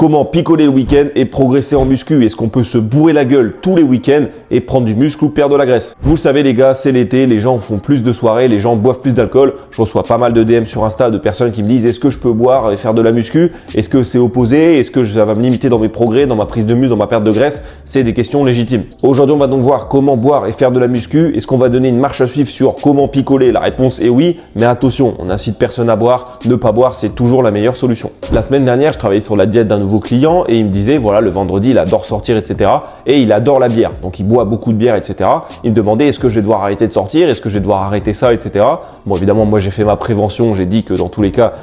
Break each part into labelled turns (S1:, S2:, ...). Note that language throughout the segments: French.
S1: Comment picoler le week-end et progresser en muscu? Est-ce qu'on peut se bourrer la gueule tous les week-ends et prendre du muscle ou perdre de la graisse? Vous le savez les gars, c'est l'été, les gens font plus de soirées, les gens boivent plus d'alcool. Je reçois pas mal de DM sur Insta de personnes qui me disent est-ce que je peux boire et faire de la muscu? Est-ce que c'est opposé? Est-ce que ça va me limiter dans mes progrès, dans ma prise de muscle, dans ma perte de graisse? C'est des questions légitimes. Aujourd'hui, on va donc voir comment boire et faire de la muscu. Est-ce qu'on va donner une marche à suivre sur comment picoler? La réponse est oui, mais attention, on n'incite personne à boire. Ne pas boire, c'est toujours la meilleure solution. La semaine dernière, je travaillais sur la diète d'un nouveau client et il me disait voilà, le vendredi, il adore sortir, etc. Et il adore la bière. Donc, il boit beaucoup de bière, etc. Il me demandait est-ce que je vais devoir arrêter de sortir? Est-ce que je vais devoir arrêter ça, etc. Bon, évidemment, moi, j'ai fait ma prévention. J'ai dit que dans tous les cas,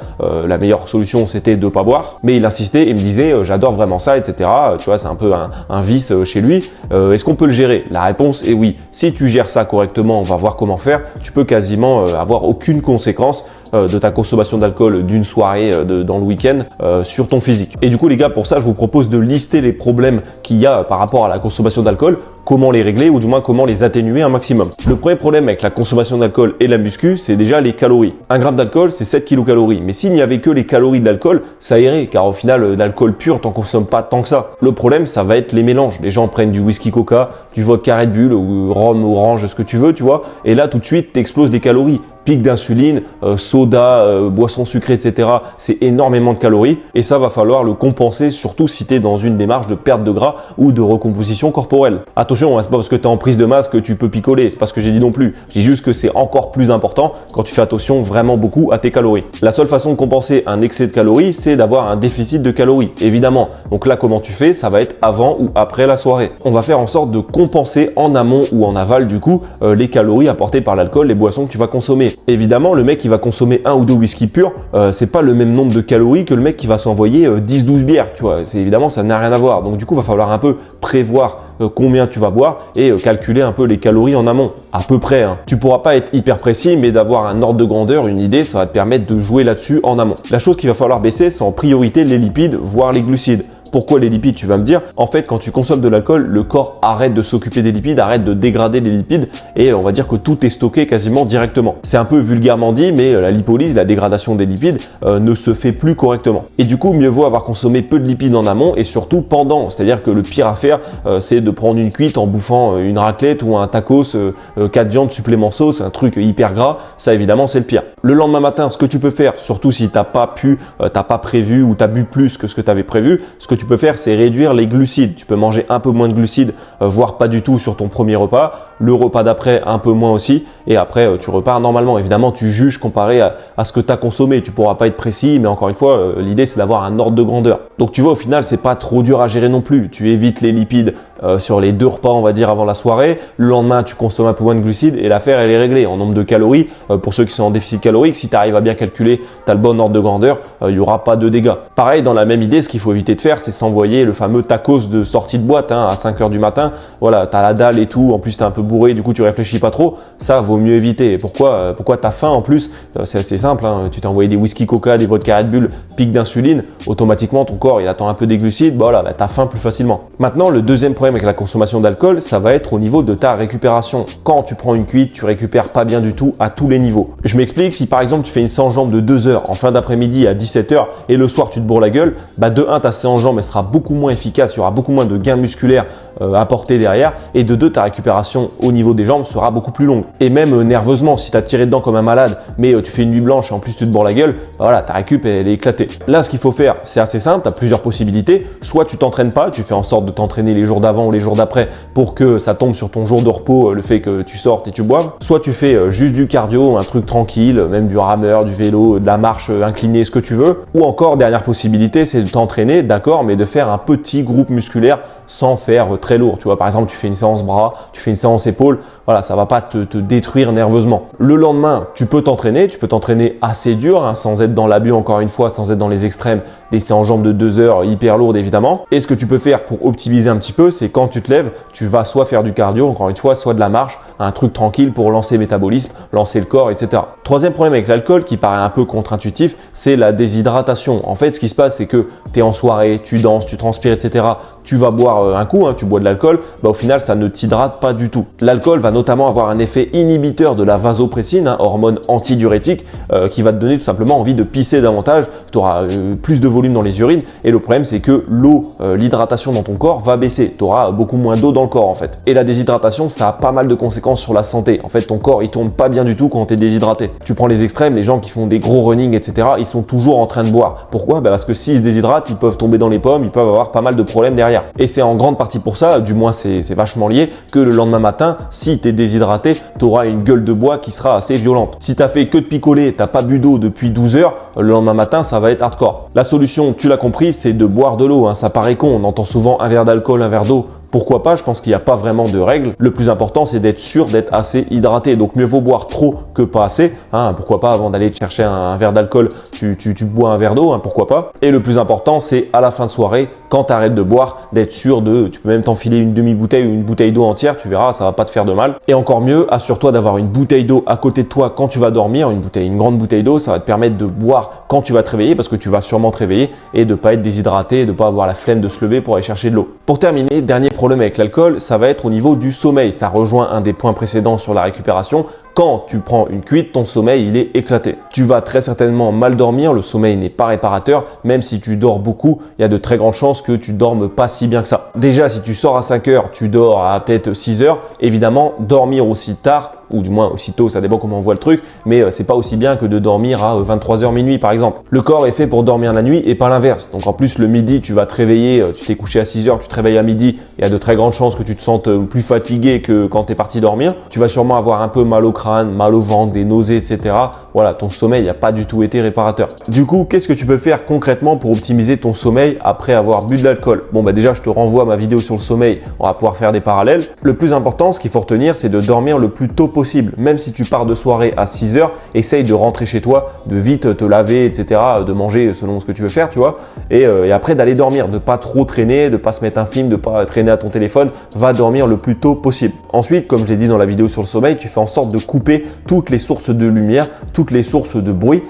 S1: la meilleure solution, c'était de ne pas boire. Mais il insistait et me disait j'adore vraiment ça, etc. Tu vois, c'est un peu un vice chez lui. Est-ce qu'on peut le gérer? La réponse est oui. Si tu gères ça correctement, on va voir comment faire. Tu peux quasiment avoir aucune conséquence de ta consommation d'alcool d'une soirée dans le week-end sur ton physique. Et du coup les gars, pour ça je vous propose de lister les problèmes qu'il y a par rapport à la consommation d'alcool, comment les régler ou du moins comment les atténuer un maximum. Le premier problème avec la consommation d'alcool et la muscu, c'est déjà les calories. 1 gramme d'alcool, c'est 7 kilocalories. Mais s'il n'y avait que les calories de l'alcool, ça irait, car au final, l'alcool pur, t'en consommes pas tant que ça. Le problème, ça va être les mélanges. Les gens prennent du whisky coca, du vodka Red Bull, ou rhum, orange, ce que tu veux, tu vois. Et là, tout de suite, t'exploses des calories. Pic d'insuline, soda, boissons sucrées, etc. C'est énormément de calories et ça va falloir le compenser, surtout si tu es dans une démarche de perte de gras ou de recomposition corporelle. Attention, c'est pas parce que tu es en prise de masse que tu peux picoler, c'est pas ce que j'ai dit non plus. Je dis juste que c'est encore plus important quand tu fais attention vraiment beaucoup à tes calories. La seule façon de compenser un excès de calories, c'est d'avoir un déficit de calories, évidemment. Donc là, comment tu fais? Ça va être avant ou après la soirée. On va faire en sorte de compenser en amont ou en aval du coup les calories apportées par l'alcool, les boissons que tu vas consommer. Évidemment, le mec qui va consommer 1 ou 2 whisky purs, c'est pas le même nombre de calories que le mec qui va s'envoyer 10-12 bières, tu vois. Évidemment, ça n'a rien à voir. Donc du coup, il va falloir un peu prévoir combien tu vas boire et calculer un peu les calories en amont, à peu près. Tu pourras pas être hyper précis, mais d'avoir un ordre de grandeur, une idée, ça va te permettre de jouer là-dessus en amont. La chose qu'il va falloir baisser, c'est en priorité les lipides, voire les glucides. Pourquoi les lipides? Tu vas me dire. En fait, quand tu consommes de l'alcool, le corps arrête de s'occuper des lipides, arrête de dégrader les lipides et on va dire que tout est stocké quasiment directement. C'est un peu vulgairement dit, mais la lipolyse, la dégradation des lipides ne se fait plus correctement. Et du coup, mieux vaut avoir consommé peu de lipides en amont et surtout pendant. C'est-à-dire que le pire à faire, c'est de prendre une cuite en bouffant une raclette ou un tacos, 4 viandes supplément sauce, un truc hyper gras. Ça, évidemment, c'est le pire. Le lendemain matin, ce que tu peux faire, surtout si t'as pas prévu ou t'as bu plus que ce que tu avais prévu, ce que tu peux faire, c'est réduire les glucides. Tu peux manger un peu moins de glucides, voire pas du tout sur ton premier repas. Le repas d'après, un peu moins aussi. Et après, tu repars normalement. Évidemment, tu juges comparé à ce que tu as consommé. Tu pourras pas être précis, mais encore une fois, l'idée, c'est d'avoir un ordre de grandeur. Donc, tu vois, au final, c'est pas trop dur à gérer non plus. Tu évites les lipides sur les 2 repas, on va dire, avant la soirée. Le lendemain, tu consommes un peu moins de glucides et l'affaire, elle est réglée. En nombre de calories, pour ceux qui sont en déficit calorique, si tu arrives à bien calculer, tu as le bon ordre de grandeur, il n'y aura pas de dégâts. Pareil, dans la même idée, ce qu'il faut éviter de faire, c'est s'envoyer le fameux tacos de sortie de boîte à 5h du matin. Voilà, tu as la dalle et tout. En plus, tu es un peu bourré, du coup, tu réfléchis pas trop. Ça, vaut mieux éviter. Et pourquoi tu as faim en plus? C'est assez simple. Tu t'es envoyé des whisky coca, des vodka Red Bull, pic d'insuline. Automatiquement, ton corps, il attend un peu des glucides. Voilà, tu as faim plus facilement. Maintenant, le deuxième problème avec la consommation d'alcool, ça va être au niveau de ta récupération. Quand tu prends une cuite, tu récupères pas bien du tout à tous les niveaux. Je m'explique. Si par exemple, tu fais une séance jambes de 2 heures en fin d'après-midi à 17h et le soir, tu te bourres la gueule, de 1, ta séance jambes, elle sera beaucoup moins efficace. Il y aura beaucoup moins de gains musculaires apportés derrière. Et de 2, ta récupération au niveau des jambes sera beaucoup plus longue. Et même nerveusement, si tu as tiré dedans comme un malade, mais tu fais une nuit blanche et en plus tu te bourres la gueule, voilà, ta récup, elle est éclatée. Là, ce qu'il faut faire, c'est assez simple. Tu as plusieurs possibilités. Soit tu t'entraînes pas, tu fais en sorte de t'entraîner les jours d'avant ou les jours d'après pour que ça tombe sur ton jour de repos, le fait que tu sortes et tu boives. Soit tu fais juste du cardio, un truc tranquille, même du rameur, du vélo, de la marche inclinée, ce que tu veux. Ou encore, dernière possibilité, c'est de t'entraîner, d'accord, mais de faire un petit groupe musculaire sans faire très lourd. Tu vois, par exemple, tu fais une séance bras, tu fais une séance épaules. Voilà, ça va pas te détruire nerveusement. Le lendemain, tu peux t'entraîner assez dur, sans être dans l'abus encore une fois, sans être dans les extrêmes, des séances jambes de 2 heures hyper lourdes évidemment. Et ce que tu peux faire pour optimiser un petit peu, c'est c'est quand tu te lèves, tu vas soit faire du cardio, encore une fois, soit de la marche, un truc tranquille pour lancer le métabolisme, lancer le corps, etc. Troisième problème avec l'alcool qui paraît un peu contre-intuitif, c'est la déshydratation. En fait, ce qui se passe, c'est que tu es en soirée, tu danses, tu transpires, etc. Tu vas boire un coup, tu bois de l'alcool, au final, ça ne t'hydrate pas du tout. L'alcool va notamment avoir un effet inhibiteur de la vasopressine, hormone antidiurétique, qui va te donner tout simplement envie de pisser davantage. Tu auras plus de volume dans les urines et le problème, c'est que l'eau, l'hydratation dans ton corps va baisser. Tu auras beaucoup moins d'eau dans le corps en fait. Et la déshydratation, ça a pas mal de conséquences sur la santé. En fait, ton corps, il tourne pas bien du tout quand tu es déshydraté. Tu prends les extrêmes, les gens qui font des gros running, etc., ils sont toujours en train de boire. Pourquoi? Parce que s'ils se déshydratent, ils peuvent tomber dans les pommes, ils peuvent avoir pas mal de problèmes derrière. Et c'est en grande partie pour ça, du moins c'est vachement lié, que le lendemain matin, si tu es déshydraté, tu auras une gueule de bois qui sera assez violente. Si tu as fait que de picoler, tu n'as pas bu d'eau depuis 12 heures, le lendemain matin, ça va être hardcore. La solution, tu l'as compris, c'est de boire de l'eau. Ça paraît con, on entend souvent un verre d'alcool, un verre d'eau. Pourquoi pas? Je pense qu'il n'y a pas vraiment de règle. Le plus important, c'est d'être sûr d'être assez hydraté. Donc, mieux vaut boire trop que pas assez. Pourquoi pas, avant d'aller chercher un verre d'alcool, tu bois un verre d'eau, pourquoi pas. Et le plus important, c'est à la fin de soirée, quand tu arrêtes de boire, d'être sûr tu peux même t'enfiler une demi-bouteille ou une bouteille d'eau entière, tu verras, ça va pas te faire de mal. Et encore mieux, assure-toi d'avoir une bouteille d'eau à côté de toi quand tu vas dormir, une grande bouteille d'eau, ça va te permettre de boire quand tu vas te réveiller parce que tu vas sûrement te réveiller et de pas être déshydraté, de pas avoir la flemme de se lever pour aller chercher de l'eau. Pour terminer, dernier problème avec l'alcool, ça va être au niveau du sommeil. Ça rejoint un des points précédents sur la récupération. Quand tu prends une cuite, ton sommeil, il est éclaté. Tu vas très certainement mal dormir, le sommeil n'est pas réparateur. Même si tu dors beaucoup, il y a de très grandes chances que tu dormes pas si bien que ça. Déjà, si tu sors à 5 heures, tu dors à peut-être 6 heures. Évidemment, dormir aussi tard, ou du moins aussitôt, ça dépend comment on voit le truc, mais c'est pas aussi bien que de dormir à 23h minuit par exemple. Le corps est fait pour dormir la nuit et pas l'inverse. Donc en plus le midi, tu vas te réveiller, tu t'es couché à 6h, tu te réveilles à midi, il y a de très grandes chances que tu te sentes plus fatigué que quand tu es parti dormir. Tu vas sûrement avoir un peu mal au crâne, mal au ventre, des nausées, etc. Voilà, ton sommeil n'a pas du tout été réparateur. Du coup, qu'est-ce que tu peux faire concrètement pour optimiser ton sommeil après avoir bu de l'alcool? Déjà, je te renvoie à ma vidéo sur le sommeil, on va pouvoir faire des parallèles. Le plus important, ce qu'il faut retenir, c'est de dormir le plus tôt possible. Même si tu pars de soirée à 6 heures, essaye de rentrer chez toi, de vite te laver, etc., de manger selon ce que tu veux faire, tu vois, et après d'aller dormir, de pas trop traîner, de pas se mettre un film, de pas traîner à ton téléphone, va dormir le plus tôt possible. Ensuite, comme je l'ai dit dans la vidéo sur le sommeil, tu fais en sorte de couper toutes les sources de lumière, toutes les sources de bruit.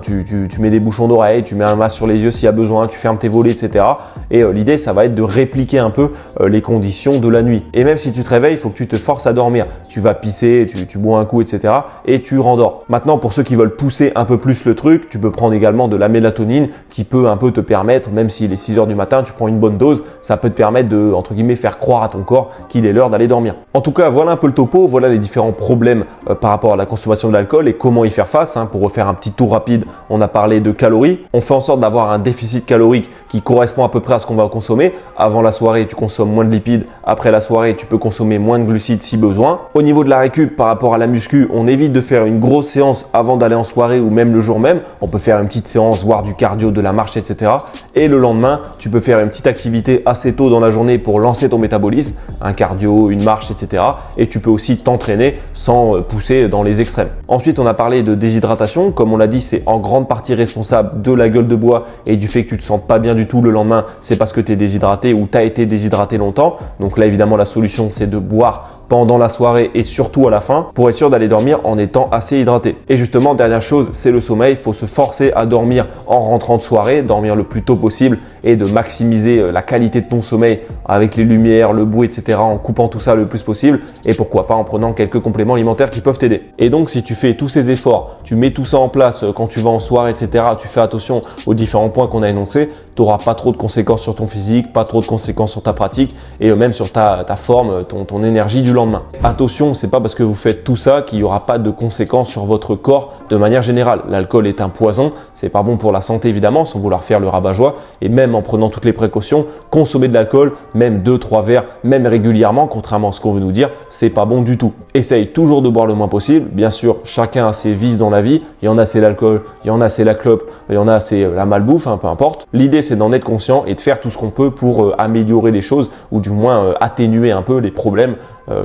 S1: Tu mets des bouchons d'oreille, tu mets un masque sur les yeux s'il y a besoin, tu fermes tes volets, etc. Et l'idée, ça va être de répliquer un peu les conditions de la nuit. Et même si tu te réveilles, il faut que tu te forces à dormir. Tu vas pisser, tu bois un coup, etc. et tu rendors. Maintenant, pour ceux qui veulent pousser un peu plus le truc, tu peux prendre également de la mélatonine qui peut un peu te permettre, même s'il est 6 heures du matin, tu prends une bonne dose, ça peut te permettre de, entre guillemets, faire croire à ton corps qu'il est l'heure d'aller dormir. En tout cas, voilà un peu le topo, voilà les différents problèmes par rapport à la consommation de l'alcool et comment y faire face. Pour refaire un petit tour rapide, on a parlé de calories. On fait en sorte d'avoir un déficit calorique qui correspond à peu près à ce qu'on va consommer. Avant la soirée, tu consommes moins de lipides. Après la soirée, tu peux consommer moins de glucides si besoin. Au niveau de la récup, par rapport à la muscu, on évite de faire une grosse séance avant d'aller en soirée ou même le jour même. On peut faire une petite séance, voire du cardio, de la marche, etc. Et le lendemain, tu peux faire une petite activité assez tôt dans la journée pour lancer ton métabolisme, un cardio, une marche, etc. Et tu peux aussi t'entraîner sans pousser dans les extrêmes. Ensuite, on a parlé de déshydratation. Comme on l'a dit, c'est en grande partie responsable de la gueule de bois et du fait que tu te sens pas bien du tout le lendemain. C'est parce que tu es déshydraté ou tu as été déshydraté longtemps. Donc là, évidemment, la solution, c'est de boire pendant la soirée et surtout à la fin pour être sûr d'aller dormir en étant assez hydraté. Et justement, dernière chose, c'est le sommeil. Il faut se forcer à dormir en rentrant de soirée, dormir le plus tôt possible et de maximiser la qualité de ton sommeil avec les lumières, le bruit, etc. en coupant tout ça le plus possible et pourquoi pas en prenant quelques compléments alimentaires qui peuvent t'aider. Et donc, si tu fais tous ces efforts, tu mets tout ça en place quand tu vas en soirée, etc., tu fais attention aux différents points qu'on a énoncés, tu n'auras pas trop de conséquences sur ton physique, pas trop de conséquences sur ta pratique et même sur ta forme, ton énergie du lendemain. Attention, c'est pas parce que vous faites tout ça qu'il n'y aura pas de conséquences sur votre corps de manière générale. L'alcool est un poison, c'est pas bon pour la santé évidemment, sans vouloir faire le rabat-joie, et même en prenant toutes les précautions, consommer de l'alcool, même 2-3 verres, même régulièrement, contrairement à ce qu'on veut nous dire, c'est pas bon du tout. Essaye toujours de boire le moins possible. Bien sûr, chacun a ses vices dans la vie. Il y en a c'est l'alcool, il y en a c'est la clope, il y en a c'est la malbouffe, peu importe. L'idée c'est d'en être conscient et de faire tout ce qu'on peut pour améliorer les choses ou du moins atténuer un peu les problèmes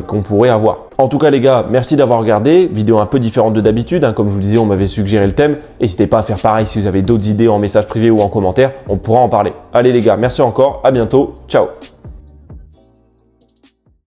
S1: qu'on pourrait avoir. En tout cas les gars, merci d'avoir regardé, vidéo un peu différente de d'habitude, comme je vous disais, on m'avait suggéré le thème. N'hésitez pas à faire pareil si vous avez d'autres idées en message privé ou en commentaire, on pourra en parler. Allez les gars, merci encore, à bientôt, ciao.